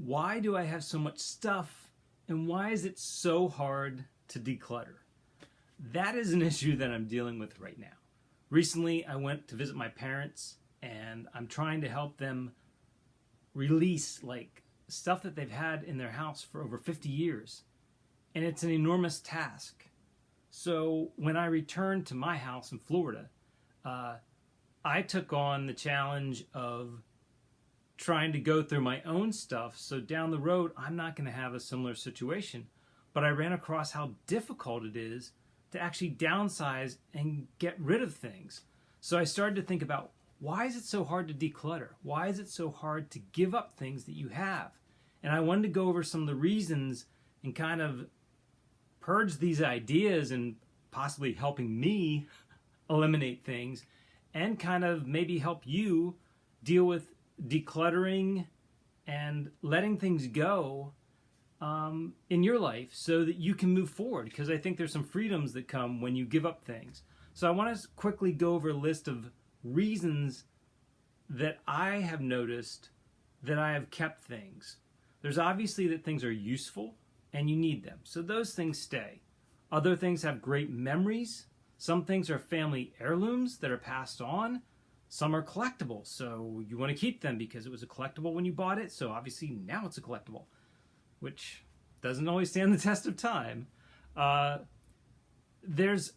Why do I have so much stuff, and why is it so hard to declutter? That is an issue that I'm dealing with right now. Recently, I went to visit my parents, and I'm trying to help them release stuff that they've had in their house for over 50 years. And it's an enormous task. So when I returned to my house in Florida, I took on the challenge of trying to go through my own stuff, so down the road I'm not going to have a similar situation. But I ran across how difficult it is to actually downsize and get rid of things. So I started to think about, why is it so hard to declutter? Why is it so hard to give up things that you have? And I wanted to go over some of the reasons and kind of purge these ideas and possibly helping me eliminate things, and kind of maybe help you deal with decluttering and letting things go in your life so that you can move forward, because I think there's some freedoms that come when you give up things. So I want to quickly go over a list of reasons that I have noticed that I have kept things. There's obviously that things are useful and you need them, so those things stay. Other things have great memories. Some things are family heirlooms that are passed on. Some are collectibles, so you want to keep them because it was a collectible when you bought it, so obviously now it's a collectible, which doesn't always stand the test of time. There's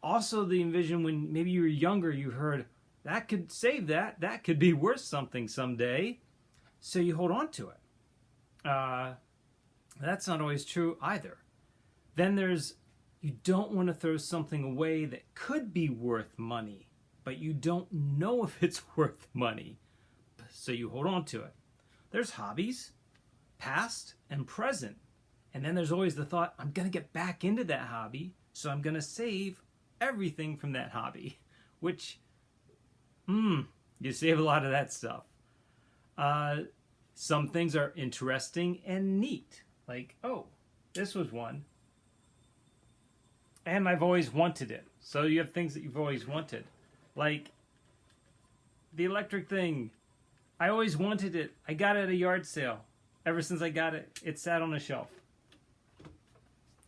also the envision when maybe you were younger, you heard, that could save that could be worth something someday, so you hold on to it. That's not always true either. Then there's, you don't want to throw something away that could be worth money, but you don't know if it's worth money, so you hold on to it. There's hobbies, past and present. And then there's always the thought, I'm going to get back into that hobby, so I'm going to save everything from that hobby, which, you save a lot of that stuff. Some things are interesting and neat. Like, oh, this was one. And I've always wanted it. So you have things that you've always wanted. Like the electric thing. I always wanted it. I got it at a yard sale. Ever since I got it, it sat on a shelf.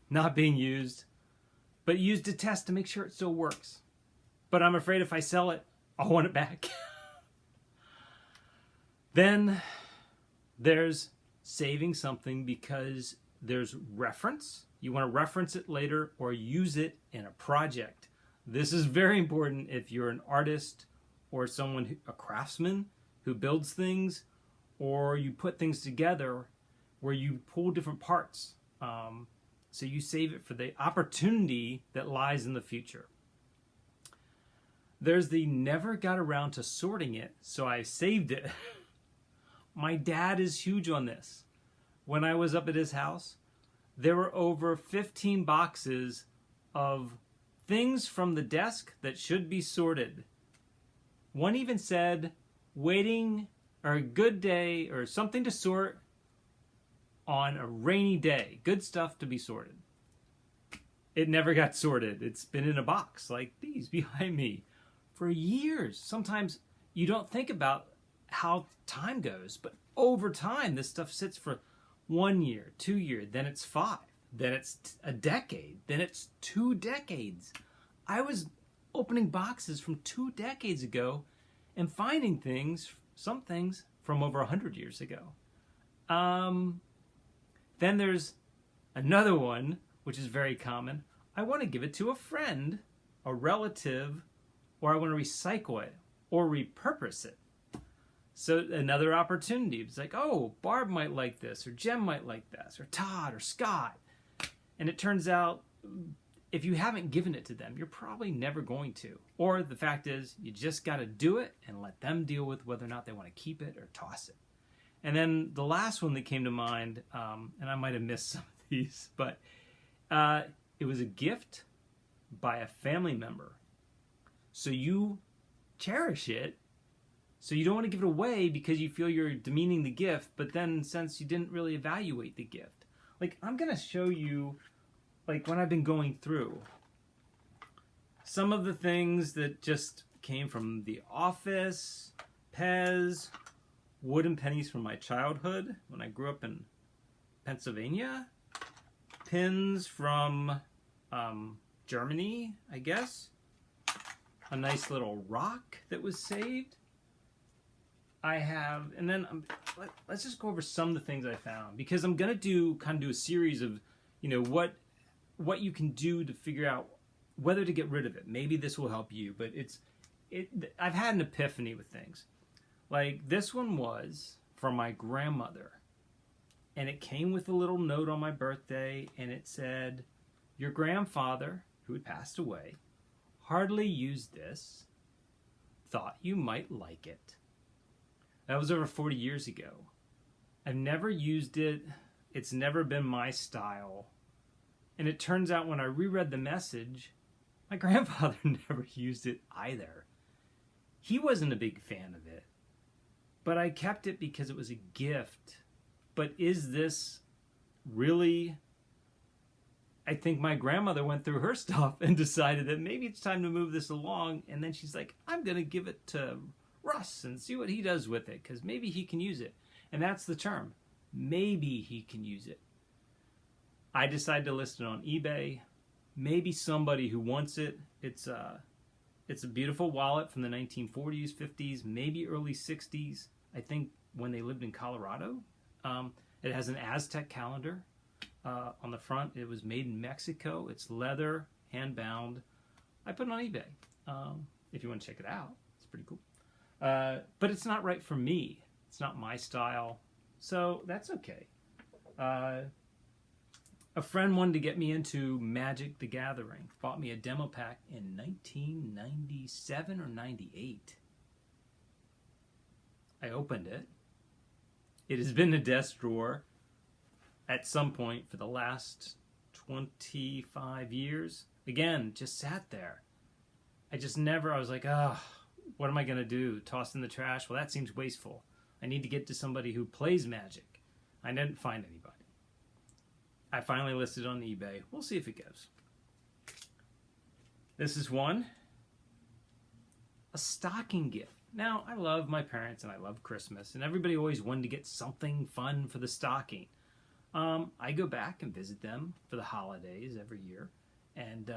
Not being used, but used to test to make sure it still works. But I'm afraid if I sell it, I'll want it back. Then there's saving something because there's reference. You want to reference it later or use it in a project. This is very important if you're an artist or someone, a craftsman who builds things, or you put things together where you pull different parts. So you save it for the opportunity that lies in the future. There's the never got around to sorting it, so I saved it. My dad is huge on this. When I was up at his house, there were over 15 boxes of things from the desk that should be sorted. One even said, waiting, or a good day, or something to sort on a rainy day. Good stuff to be sorted. It never got sorted. It's been in a box like these behind me for years. Sometimes you don't think about how time goes, but over time this stuff sits for 1 year, 2 years, then it's 5, then it's a decade, then it's 2 decades. I was opening boxes from 2 decades ago and finding things, some things from over 100 years ago. Then there's another one, which is very common. I want to give it to a friend, a relative, or I want to recycle it or repurpose it. So another opportunity. It's like, oh, Barb might like this, or Jem might like this, or Todd, or Scott. And it turns out, if you haven't given it to them, you're probably never going to. Or the fact is, you just got to do it and let them deal with whether or not they want to keep it or toss it. And then the last one that came to mind, and I might have missed some of these, but it was a gift by a family member. So you cherish it. So you don't want to give it away because you feel you're demeaning the gift, but then since you didn't really evaluate the gift. Like, I'm going to show you, like, when I've been going through some of the things that just came from the office, Pez, wooden pennies from my childhood when I grew up in Pennsylvania. Pins from Germany, I guess. A nice little rock that was saved. I have, and then let's just go over some of the things I found, because I'm gonna do a series of, what you can do to figure out whether to get rid of it. Maybe this will help you, but I've had an epiphany with things. Like this one was from my grandmother, and it came with a little note on my birthday, and it said, "Your grandfather, who had passed away, hardly used this. Thought you might like it." That was over 40 years ago. I've never used it. It's never been my style. And it turns out when I reread the message, my grandfather never used it either. He wasn't a big fan of it. But I kept it because it was a gift. But is this really... I think my grandmother went through her stuff and decided that maybe it's time to move this along. And then she's like, I'm going to give it to Russ and see what he does with it, because maybe he can use it. And that's the term. Maybe he can use it. I decided to list it on eBay. Maybe somebody who wants it. It's a beautiful wallet from the 1940s, 50s, maybe early 60s. I think when they lived in Colorado. It has an Aztec calendar on the front. It was made in Mexico. It's leather, hand-bound. I put it on eBay. If you want to check it out, it's pretty cool. But it's not right for me. It's not my style. So that's okay. A friend wanted to get me into Magic the Gathering. Bought me a demo pack in 1997 or 98. I opened it. It has been in a desk drawer at some point for the last 25 years. Again, just sat there. I was like, what am I going to do? Toss in the trash? Well, that seems wasteful. I need to get to somebody who plays Magic. I didn't find anybody. I finally listed it on eBay. We'll see if it goes. This is one. A stocking gift. Now, I love my parents and I love Christmas, and everybody always wanted to get something fun for the stocking. I go back and visit them for the holidays every year. And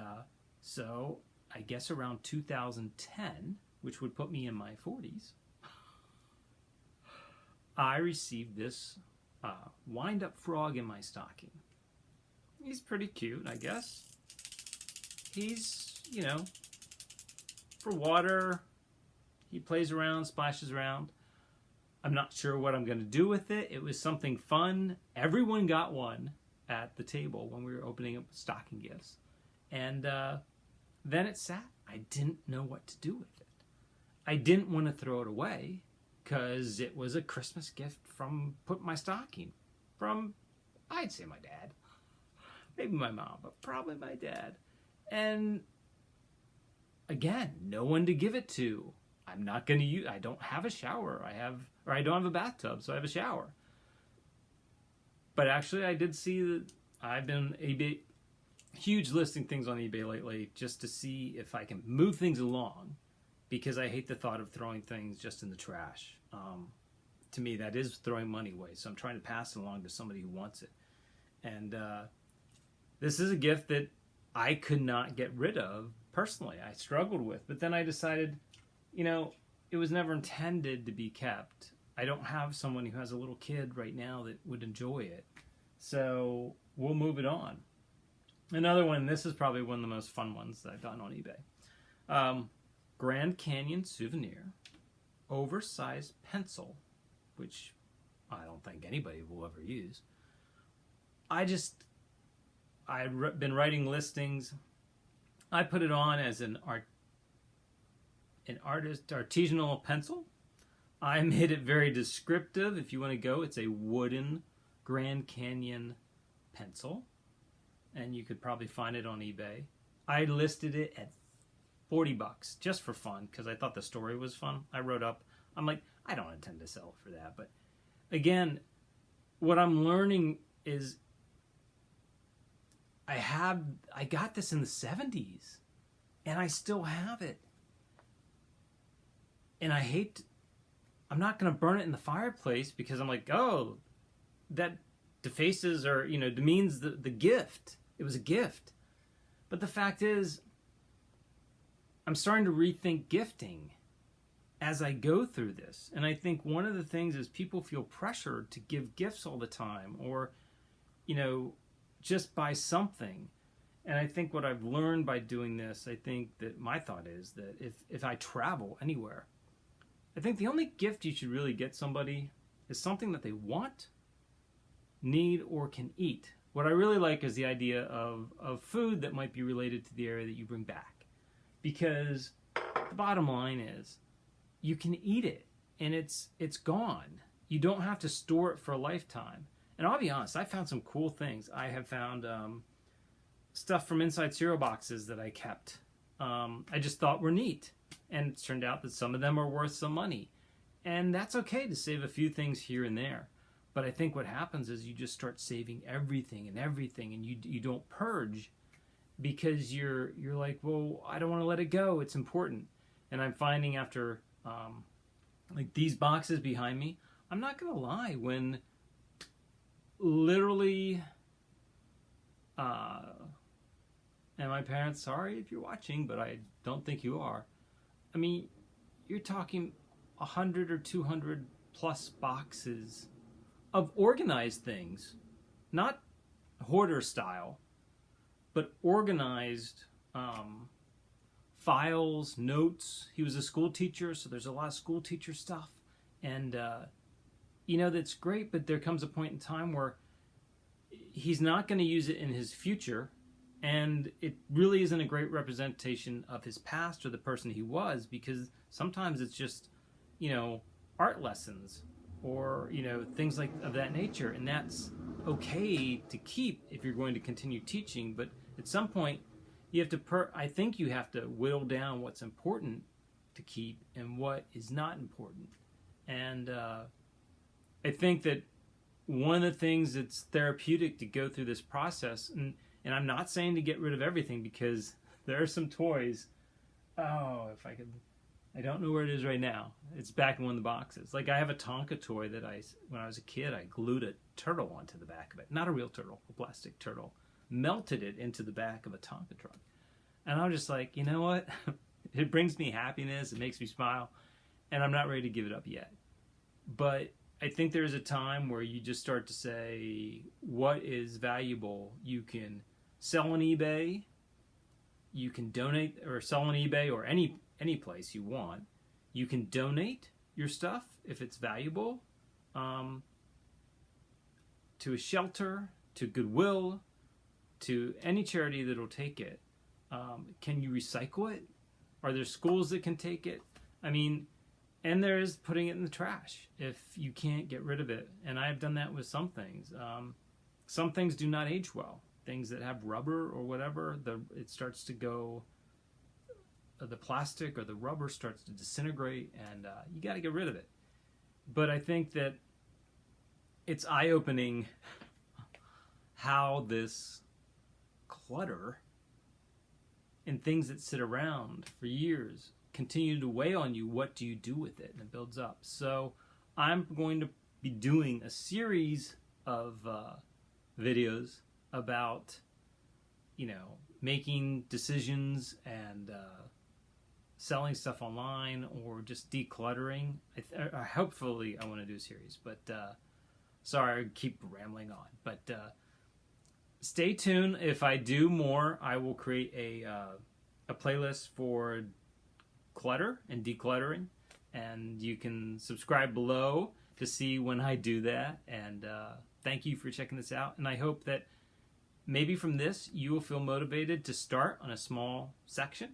so I guess around 2010, which would put me in my 40s, I received this wind-up frog in my stocking. He's pretty cute, I guess. He's, for water. He plays around, splashes around. I'm not sure what I'm going to do with it. It was something fun. Everyone got one at the table when we were opening up stocking gifts. And then it sat. I didn't know what to do with it. I didn't want to throw it away because it was a Christmas gift from my stocking. From, I'd say my dad. Maybe my mom, but probably my dad. And again, no one to give it to. I'm not going to use, I don't have a shower. I don't have a bathtub, so I have a shower. But actually, I did see that I've been huge listing things on eBay lately just to see if I can move things along, because I hate the thought of throwing things just in the trash. To me, that is throwing money away. So I'm trying to pass it along to somebody who wants it. And this is a gift that I could not get rid of personally. I struggled with, but then I decided, it was never intended to be kept. I don't have someone who has a little kid right now that would enjoy it. So we'll move it on. Another one, this is probably one of the most fun ones that I've gotten on eBay. Grand Canyon souvenir, oversized pencil, which I don't think anybody will ever use. I've been writing listings. I put it on as an artisanal pencil. I made it very descriptive. If you want to go, it's a wooden Grand Canyon pencil, and you could probably find it on eBay. I listed it at $40 just for fun because I thought the story was fun. I'm like, I don't intend to sell it for that. But again, what I'm learning is I got this in the 70s and I still have it. And I hate I'm not going to burn it in the fireplace because I'm like, oh, that defaces or, demeans the gift. It was a gift. But the fact is, I'm starting to rethink gifting as I go through this. And I think one of the things is people feel pressured to give gifts all the time or, just buy something. And I think what I've learned by doing this, I think that my thought is that if I travel anywhere, I think the only gift you should really get somebody is something that they want, need, or can eat. What I really like is the idea of food that might be related to the area that you bring back. Because the bottom line is, you can eat it and it's gone. You don't have to store it for a lifetime. And I'll be honest, I found some cool things. I have found stuff from inside cereal boxes that I kept. I just thought were neat. And it turned out that some of them are worth some money. And that's okay to save a few things here and there. But I think what happens is you just start saving everything, and you don't purge because you're like, well, I don't want to let it go. It's important. And I'm finding after like these boxes behind me, I'm not going to lie, when literally and my parents, sorry if you're watching, but I don't think you are. I mean, you're talking 100 or 200 plus boxes of organized things, not hoarder style, but organized files, notes. He was a school teacher, so there's a lot of school teacher stuff. And, that's great, but there comes a point in time where he's not going to use it in his future. And it really isn't a great representation of his past or the person he was, because sometimes it's just, art lessons or, things like of that nature. And that's okay to keep if you're going to continue teaching. But at some point, you have to, I think you have to whittle down what's important to keep and what is not important. And I think that one of the things that's therapeutic to go through this process, and I'm not saying to get rid of everything, because there are some toys. Oh, if I could, I don't know where it is right now. It's back in one of the boxes. Like I have a Tonka toy that when I was a kid, I glued a turtle onto the back of it. Not a real turtle, a plastic turtle. Melted it into the back of a Tonka truck. And I'm just like, you know what? It brings me happiness. It makes me smile. And I'm not ready to give it up yet. But I think there's a time where you just start to say, what is valuable? You can sell on eBay. You can donate or sell on eBay or any place you want. You can donate your stuff if it's valuable to a shelter, to Goodwill, to any charity that will take it. Can you recycle it? Are there schools that can take it? I mean, and there is putting it in the trash if you can't get rid of it. And I've done that with some things. Some things do not age well. Things that have rubber or whatever, it starts to go, the plastic or the rubber starts to disintegrate, and you got to get rid of it. But I think that it's eye-opening how this clutter and things that sit around for years continue to weigh on you. What do you do with it? And it builds up. So I'm going to be doing a series of videos about, making decisions and selling stuff online or just decluttering. Hopefully I want to do a series, but sorry, I keep rambling on. But stay tuned. If I do more, I will create a playlist for clutter and decluttering, and you can subscribe below to see when I do that. And thank you for checking this out, and I hope that maybe from this you will feel motivated to start on a small section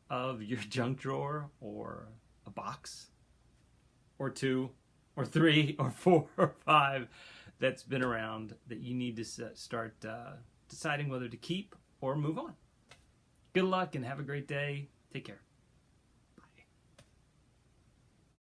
of your junk drawer, or a box or 2 or 3 or 4 or 5 that's been around that you need to start deciding whether to keep or move on. Good luck and have a great day. Take care.